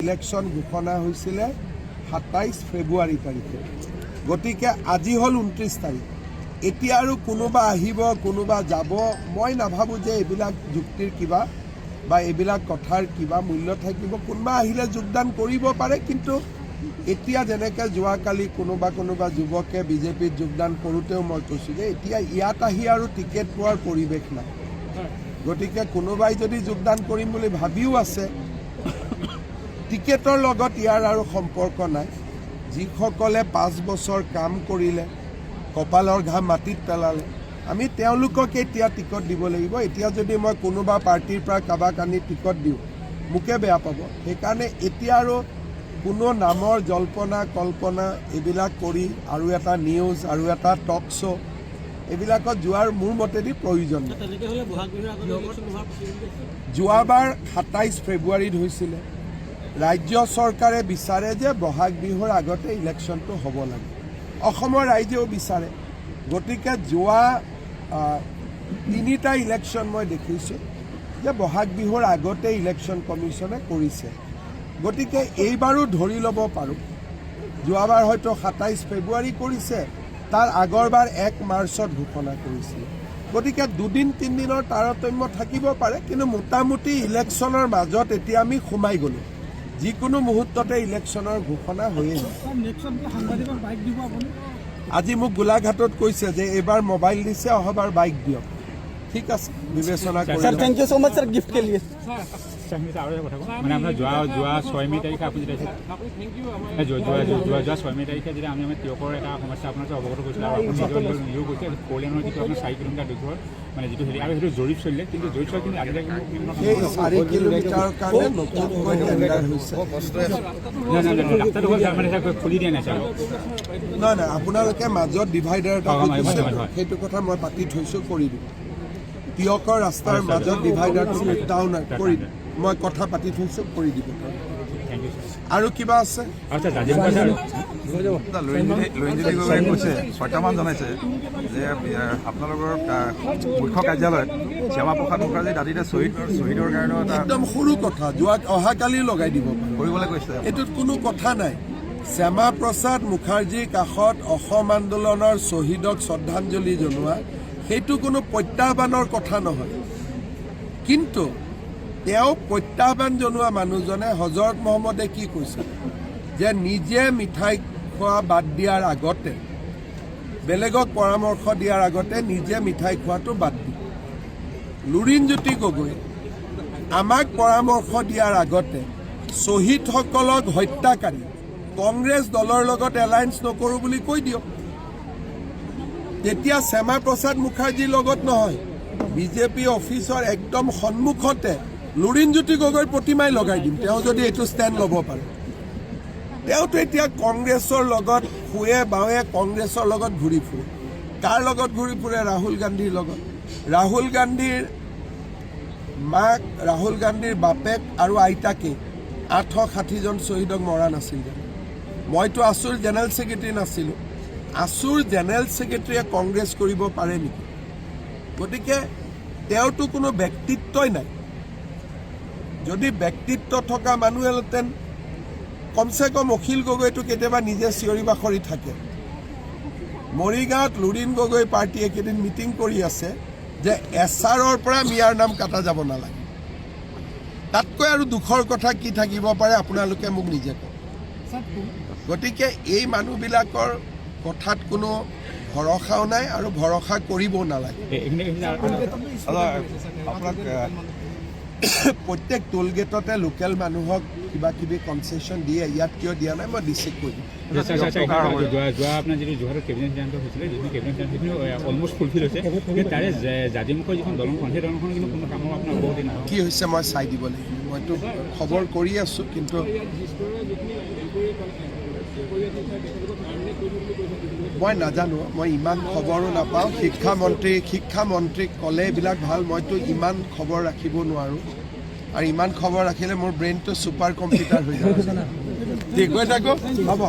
Election ঘোষণা হৈছিলে 27 ফেব্ৰুৱাৰী তাৰিখে। গতিকে আজি হ'ল 29 তাৰিখ। এতিয়া আৰু কোনোবা আহিব কোনোবা যাব, মই নাভাবোঁ যে এইবিলাক যুক্তিৰ কিবা বা এইবিলাক কথাৰ কিবা মূল্য থাকিব। কোনোবা আহিলে যোগদান কৰিব পাৰে, কিন্তু এতিয়া যেনেকৈ যোৱাকালি কোনোবা যুৱকে বিজেপিত যোগদান কৰোঁতেও মই কৈছোঁ যে এতিয়া ইয়াত আহি আৰু টিকেট পোৱাৰ পৰিৱেশ নাই। গতিকে কোনোবাই যদি যোগদান কৰিম বুলি ভাবিও আছে, টিকেটৰ লগত ইয়াৰ আৰু সম্পৰ্ক নাই। যিসকলে 5 বছৰ কাম কৰিলে, কপালৰ ঘাম মাটিত পেলালে, আমি তেওঁলোকক এতিয়া টিকট দিব লাগিব। এতিয়া যদি মই কোনোবা পাৰ্টিৰ পৰা কাৰোবাক আনি টিকট দিওঁ, মোকে বেয়া পাব। সেইকাৰণে এতিয়া আৰু কোনো নামৰ জল্পনা কল্পনা এইবিলাক কৰি আৰু এটা নিউজ আৰু এটা টক শ্ব' এইবিলাকত যোৱাৰ মোৰ মতেদি প্ৰয়োজন নাই। যোৱাবাৰ 27 ফেব্ৰুৱাৰীত হৈছিলে। ৰাজ্য চৰকাৰে বিচাৰে যে বহাগ বিহুৰ আগতে ইলেকশ্যনটো হ'ব লাগে, অসমৰ ৰাইজেও বিচাৰে। গতিকে যোৱা 3টা ইলেকশ্যন মই দেখিছোঁ যে বহাগ বিহুৰ আগতে ইলেকশ্যন কমিশ্যনে কৰিছে। গতিকে এইবাৰো ধৰি ল'ব পাৰোঁ, যোৱাবাৰ হয়তো 27 ফেব্ৰুৱাৰী কৰিছে, তাৰ আগৰবাৰ 1 মাৰ্চত ঘোষণা কৰিছিল। গতিকে 2-3 দিনৰ তাৰতম্য থাকিব পাৰে, কিন্তু মোটামুটি ইলেকশ্যনৰ মাজত এতিয়া আমি সোমাই গ'লোঁ। যিকোনো মুহূৰ্ততে ইলেকশ্যনৰ ঘোষণা হৈয়ে যায়। আজি মোক গোলাঘাটত কৈছে যে এইবাৰ মোবাইল দিছে, অহাবাৰ বাইক দিয়ক। ঠিক আছে, বিবেচনা কৰি। থ্যাংক ইউ সো মাচ স্যাৰ, গিফট কে লিয়ে। মানে আপোনাৰ যোৱা 6 মে তাৰিখে আপুনি যোৱা 6 মে তাৰিখে যেতিয়া আমি তিয়কৰ এটা সমস্যা আপোনাৰ অৱগত কৰিছিলোঁ, আৰু আপুনি নিজেও কৈছে কল্যাণৰ যিটো আপোনাৰ 4 কিলোমিটাৰ দীঘল মানে যিটো হেৰি, আৰু সেইটো জৰীপ চলিলে, কিন্তু জৰীপ চলিলে কিন্তু আজিলৈকে 4 কিলোমিটাৰৰ কাৰণে নতুনকৈ টেণ্ডাৰ হৈছে। ৰাস্তাটো হ'ল মানে খুলি দিয়া নাই চালক। নাই, আপোনালোকে মাজত ডিভাইডাৰ এটা খুলিছে, সেইটো কথা মই পাতি থৈছোঁ, কৰি দিম। তিয়কৰ ৰাস্তাৰ মাজত ডিভাইডাৰটো ডাউন কৰি দিম, মই কথা পাতি থৈছোঁ, কৰি দিব। আৰু কিবা আছে? লুৰিণজ্যোতি গগৈয়ে কৈছে, প্ৰত্যাহ্বান জনাইছে যে আপোনালোকৰ মুখ্য কাৰ্যালয়ত শ্যামাপ্ৰসাদ মুখাৰ্জীৰ দাঁতিতে শ্বহীদৰ কাৰণে একদম সৰু কথা, অহাকালি লগাই দিব কৰিবলৈ কৈছে। এইটোত কোনো কথা নাই। শ্যামাপ্ৰসাদ মুখাৰ্জীৰ কাষত অসম আন্দোলনৰ শ্বহীদক শ্ৰদ্ধাঞ্জলি জনোৱা, সেইটো কোনো প্ৰত্যাহ্বানৰ কথা নহয়। কিন্তু তেওঁ প্ৰত্যাহ্বান জনোৱা মানুহজনে হজৰত মহম্মদে কি কৈছে যে নিজে মিঠাই খোৱা বাদ দিয়াৰ আগতে, বেলেগক পৰামৰ্শ দিয়াৰ আগতে নিজে মিঠাই খোৱাটো বাদ দি। লুৰিণজ্যোতি গগৈ আমাক পৰামৰ্শ দিয়াৰ আগতে শ্বহীদসকলক হত্যাকাৰী কংগ্ৰেছ দলৰ লগত এলায়েন্স নকৰোঁ বুলি কৈ দিয়ক। তেতিয়া শ্যামাপ্ৰসাদ মুখাৰ্জীৰ লগত নহয়, বিজেপি অফিচৰ একদম সন্মুখতে লুৰিণজ্যোতি গগৈৰ প্ৰতিমাই লগাই দিম, তেওঁ যদি এইটো ষ্টেণ্ড ল'ব পাৰে। তেওঁতো এতিয়া কংগ্ৰেছৰ লগত শুৱে বাৱে কংগ্ৰেছৰ লগত ঘূৰি ফুৰে। কাৰ লগত ঘূৰি ফুৰে? ৰাহুল গান্ধীৰ লগত। ৰাহুল গান্ধীৰ মাক, ৰাহুল গান্ধীৰ বাপেক আৰু আইতাকে 860জন শ্বহীদক মৰা নাছিল। মইতো আছুৰ জেনেৰেল ছেক্ৰেটাৰী নাছিলোঁ। আছুৰ জেনেৰেল ছেক্ৰেটাৰীয়ে কংগ্ৰেছ কৰিব পাৰে নেকি? গতিকে তেওঁতো কোনো ব্যক্তিত্বই নাই। যদি ব্যক্তিত্ব থকা মানুহ হ'লহেঁতেন কমচে কম অখিল গগৈটো কেতিয়াবা নিজে চিঞৰি বাখৰি থাকে। মৰিগাঁৱত লুৰিণ গগৈ পাৰ্টীয়ে কেইদিন মিটিং কৰি আছে যে এছাৰৰ পৰা মিয়াৰ নাম কাটা যাব নালাগে। তাতকৈ আৰু দুখৰ কথা কি থাকিব পাৰে, আপোনালোকে মোক নিজে কওক। গতিকে এই মানুহবিলাকৰ কথাত কোনো ভৰসাও নাই আৰু ভৰসা কৰিবও নালাগে। প্ৰত্যেক টোল গেটতে লোকেল মানুহক কিবা কিবি কনচেশ্যন দিয়ে, ইয়াত কিয় দিয়া নাই মই ডিচিড কৰি দিম। যোৱা আপোনাৰ যিটো যোৰহাটত কেবিনেট সিদ্ধান্ত হৈছিলে, যিখিনি কেবিনেট সিদ্ধান্ত সেইখিনি অলমষ্ট ফুলফিল হৈছে, কিন্তু তাৰে জাজিমুখৰ যিখন দলংখন, সেই দলংখন কিন্তু কোনো কামৰ আপোনাৰ অগ্ৰগতি নহয়। কি হৈছে মই চাই দিব লাগিব, মইতো খবৰ কৰি আছোঁ, কিন্তু মই নাজানো, মই ইমান খবৰো নাপাওঁ। শিক্ষামন্ত্ৰীক ক'লে এইবিলাক ভাল, মইতো ইমান খবৰ ৰাখিব নোৱাৰোঁ, আৰু ইমান খবৰ ৰাখিলে মোৰ ব্ৰেইনটো ছুপাৰ কম্পিউটাৰ হৈ যাব। ঠিক হৈ থাকক, হ'ব।